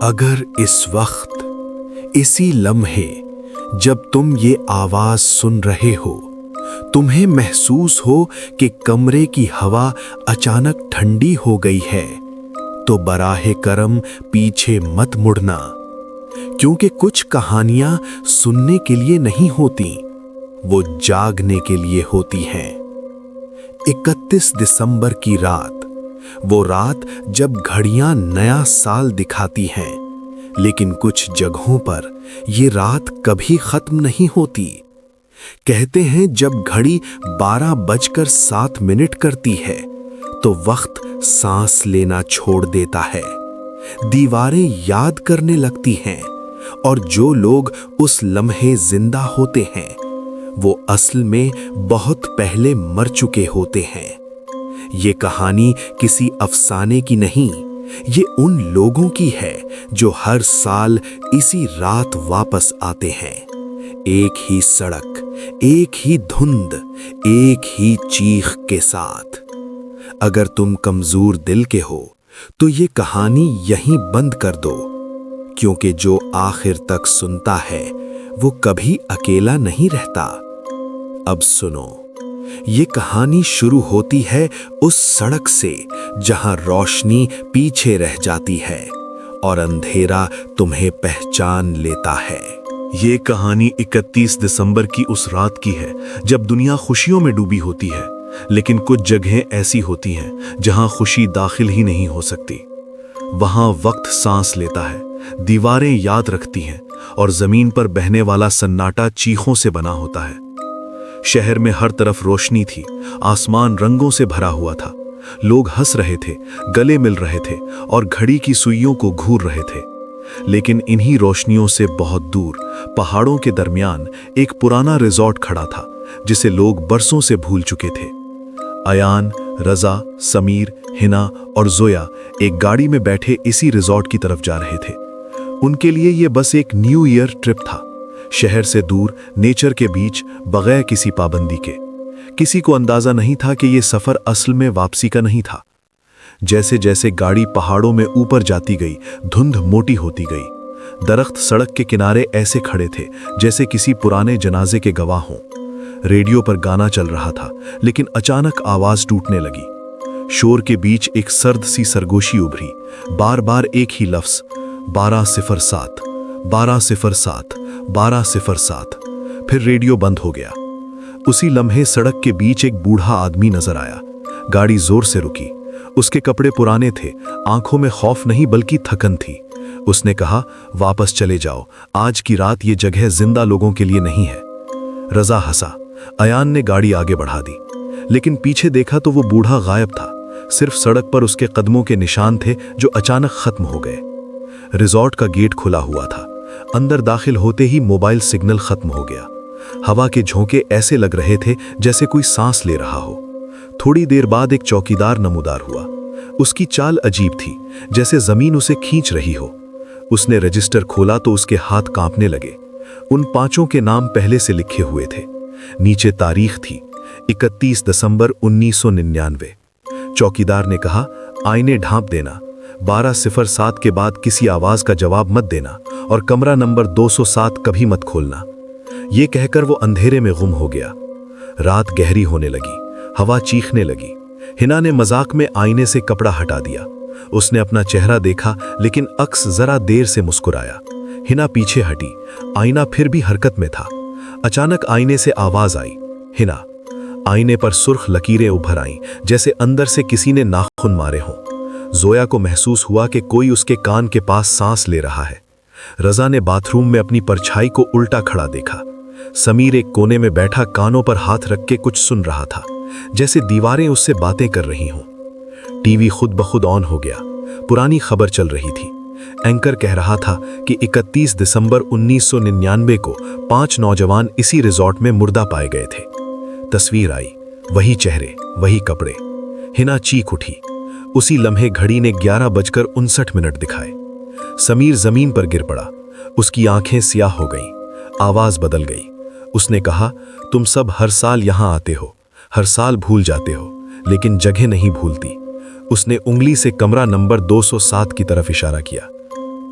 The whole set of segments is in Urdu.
اگر اس وقت اسی لمحے جب تم یہ آواز سن رہے ہو تمہیں محسوس ہو کہ کمرے کی ہوا اچانک ٹھنڈی ہو گئی ہے تو براہ کرم پیچھے مت مڑنا، کیونکہ کچھ کہانیاں سننے کے لیے نہیں ہوتی، وہ جاگنے کے لیے ہوتی ہیں۔ 31 دسمبر کی رات، وہ رات جب گھڑیاں نیا سال دکھاتی ہیں، لیکن کچھ جگہوں پر یہ رات کبھی ختم نہیں ہوتی۔ کہتے ہیں جب گھڑی 12:07 کرتی ہے تو وقت سانس لینا چھوڑ دیتا ہے، دیواریں یاد کرنے لگتی ہیں، اور جو لوگ اس لمحے زندہ ہوتے ہیں وہ اصل میں بہت پہلے مر چکے ہوتے ہیں۔ یہ کہانی کسی افسانے کی نہیں، یہ ان لوگوں کی ہے جو ہر سال اسی رات واپس آتے ہیں، ایک ہی سڑک، ایک ہی دھند، ایک ہی چیخ کے ساتھ۔ اگر تم کمزور دل کے ہو تو یہ کہانی یہیں بند کر دو، کیونکہ جو آخر تک سنتا ہے وہ کبھی اکیلا نہیں رہتا۔ اب سنو، یہ کہانی شروع ہوتی ہے اس سڑک سے جہاں روشنی پیچھے رہ جاتی ہے اور اندھیرا تمہیں پہچان لیتا ہے۔ یہ کہانی 31 دسمبر کی اس رات کی ہے جب دنیا خوشیوں میں ڈوبی ہوتی ہے، لیکن کچھ جگہیں ایسی ہوتی ہیں جہاں خوشی داخل ہی نہیں ہو سکتی۔ وہاں وقت سانس لیتا ہے، دیواریں یاد رکھتی ہیں، اور زمین پر بہنے والا سناٹا چیخوں سے بنا ہوتا ہے۔ شہر میں ہر طرف روشنی تھی، آسمان رنگوں سے بھرا ہوا تھا، لوگ ہنس رہے تھے، گلے مل رہے تھے، اور گھڑی کی سوئیوں کو گھور رہے تھے۔ لیکن انہی روشنیوں سے بہت دور پہاڑوں کے درمیان ایک پرانا ریزورٹ کھڑا تھا جسے لوگ برسوں سے بھول چکے تھے۔ ایان، رضا، سمیر، ہنا اور زویا ایک گاڑی میں بیٹھے اسی ریزورٹ کی طرف جا رہے تھے۔ ان کے لیے یہ بس ایک نیو ایئر ٹرپ تھا، شہر سے دور، نیچر کے بیچ، بغیر کسی پابندی کے۔ کسی کو اندازہ نہیں تھا کہ یہ سفر اصل میں واپسی کا نہیں تھا۔ جیسے جیسے گاڑی پہاڑوں میں اوپر جاتی گئی، دھند موٹی ہوتی گئی۔ درخت سڑک کے کنارے ایسے کھڑے تھے جیسے کسی پرانے جنازے کے گواہ ہوں۔ ریڈیو پر گانا چل رہا تھا، لیکن اچانک آواز ٹوٹنے لگی۔ شور کے بیچ ایک سرد سی سرگوشی ابھری، بار بار ایک ہی لفظ، 12:07، 12:07، 12:07۔ پھر ریڈیو بند ہو گیا۔ اسی لمحے سڑک کے بیچ ایک بوڑھا آدمی نظر آیا۔ گاڑی زور سے رکی۔ اس کے کپڑے پرانے تھے، آنکھوں میں خوف نہیں بلکہ تھکن تھی۔ اس نے کہا، واپس چلے جاؤ، آج کی رات یہ جگہ زندہ لوگوں کے لیے نہیں ہے۔ رضا ہنسا۔ ایان نے گاڑی آگے بڑھا دی، لیکن پیچھے دیکھا تو وہ بوڑھا غائب تھا، صرف سڑک پر اس کے قدموں کے نشان تھے جو اچانک ختم ہو گئے۔ ریزورٹ کا گیٹ کھلا ہوا تھا۔ اندر داخل ہوتے ہی موبائل سگنل ختم ہو گیا۔ ہوا کے جھونکے ایسے لگ رہے تھے جیسے کوئی سانس لے رہا ہو۔ تھوڑی دیر بعد ایک چوکیدار نمودار ہوا۔ اس کی چال عجیب تھی، جیسے زمین اسے کھینچ رہی ہو۔ اس نے رجسٹر کھولا تو اس کے ہاتھ کانپنے لگے۔ ان 5 کے نام پہلے سے لکھے ہوئے تھے۔ نیچے تاریخ تھی، 31 دسمبر 1999۔ چوکیدار نے کہا، آئینے ڈھانپ دینا، 12:07 کے بعد کسی آواز کا جواب مت دینا، اور کمرہ نمبر 207 کبھی مت کھولنا۔ یہ کہہ کر وہ اندھیرے میں گم ہو گیا۔ رات گہری ہونے لگی، ہوا چیخنے لگی۔ ہنا نے مذاق میں آئینے سے کپڑا ہٹا دیا۔ اس نے اپنا چہرہ دیکھا، لیکن عکس ذرا دیر سے مسکرایا۔ ہنا پیچھے ہٹی، آئینہ پھر بھی حرکت میں تھا۔ اچانک آئینے سے آواز آئی، ہنا۔ آئینے پر سرخ لکیریں ابھر آئیں، جیسے اندر سے کسی نے ناخن مارے ہوں۔ زویا کو محسوس ہوا کہ کوئی اس کے کان کے پاس سانس لے رہا ہے۔ رضا نے باتھ روم میں اپنی پرچھائی کو الٹا کھڑا دیکھا۔ سمیر ایک کونے میں بیٹھا کانوں پر ہاتھ رکھ کے کچھ سن رہا تھا، جیسے دیواریں اس سے باتیں کر رہی ہوں۔ ٹی وی خود بخود آن ہو گیا۔ پرانی خبر چل رہی تھی۔ اینکر کہہ رہا تھا کہ 31 دسمبر 1999 کو 5 نوجوان اسی ریزورٹ میں مردہ پائے گئے تھے۔ تصویر آئی، وہی چہرے، وہی کپڑے۔ ہنا چیخ اٹھی۔ اسی لمحے گھڑی نے 11:59 دکھائے۔ سمیر زمین پر گر پڑا۔ اس کی آنکھیں سیاہ ہو گئیں۔ آواز بدل گئی۔ اس نے کہا، تم سب ہر سال یہاں آتے ہو، ہر سال بھول جاتے ہو، لیکن جگہ نہیں بھولتی۔ اس نے انگلی سے کمرہ نمبر 207 کی طرف اشارہ کیا۔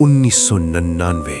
1999।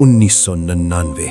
1999।